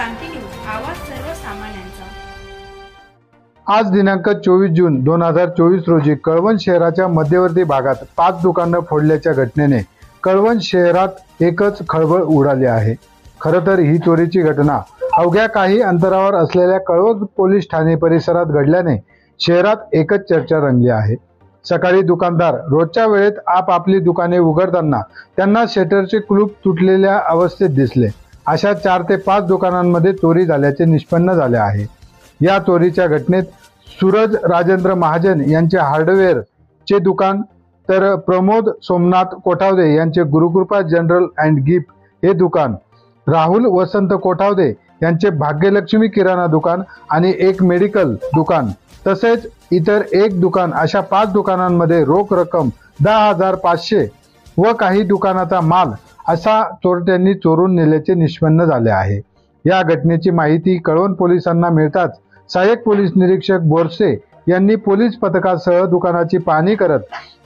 क्रांती news, आवाज सर्वसामान्यांचा। आज दिनांक 24 जून 2024 रोजी कळवण शहराच्या मध्यवर्ती भागात 5 दुकानं फोडल्याच्या घटनेने कळवण शहरात एकच खळबळ उडाली आहे। खरं तर ही चोरीची घटना अवघ्या काही अंतरावर असलेल्या कळवण पोलीस ठाणे परिसरात घडल्याने शहरात एकच चर्चा रंगली आहे। सकाळी दुकानदार रोजच्या वेळेत आपापली दुकाने उघडताना त्यांना शटरचे कुलूप तुटलेल्या अवस्थेत दिसले। अशा 4 ते 5 दुकानांमध्ये चोरी झाल्याचे निष्पन्न झाले आहे। या चोरीच्या घटनेत सूरज राजेंद्र महाजन यांचे हार्डवेअर चे दुकान तर प्रमोद सोमनाथ कोठावदे यांचे गुरुकृपा जनरल अँड गिफ्ट हे दुकान, राहुल वसंत कोठावदे यांचे भाग्यलक्ष्मी किराणा दुकान आणि एक मेडिकल दुकान तसेच इतर एक दुकान अशा 5 दुकानांमध्ये रोख रक्कम 10,500 व काही दुकानाचा माल असा चोरट्यांनी चोरून नेल्याचे निष्पन्न झाले आहे। या घटनेची माहिती कळवण पोलिसांना मिळताच सहाय्यक पोलीस निरीक्षक बोरसे यांनी पोलीस पथकासह दुकानाची पाहणी करत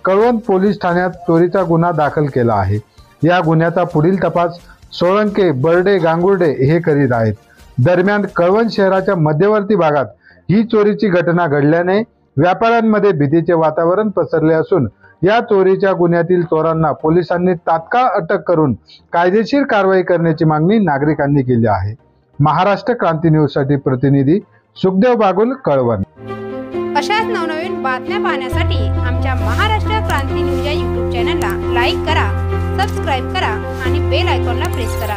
कळवण पोलीस ठाण्यात चोरीचा गुन्हा दाखल केला आहे। या गुन्ह्याचा पुढील तपास सोळंके, बर्डे, गांगुर्डे हे करीत आहेत। दरम्यान कळवण शहराच्या मध्यवर्ती भागात ही चोरीची घटना घडल्याने व्यापाऱ्यांमध्ये भीतीचे वातावरण पसरले असून या चोरीच्या गुन्ह्यातील चोरांना पोलिसांनी तात्काळ अटक करून कायदेशीर कारवाई करण्याची मागणी नागरिकांनी केली आहे। महाराष्ट्र क्रांती न्यूज साठी प्रतिनिधी सुखदेव बागुल, कळवण। अशाच नवनवीन बातम्या पाहण्यासाठी आमच्या महाराष्ट्र क्रांती न्यूज या YouTube चॅनलला लाईक करा, सबस्क्राईब करा आणि बेल आयकॉनला प्रेस करा।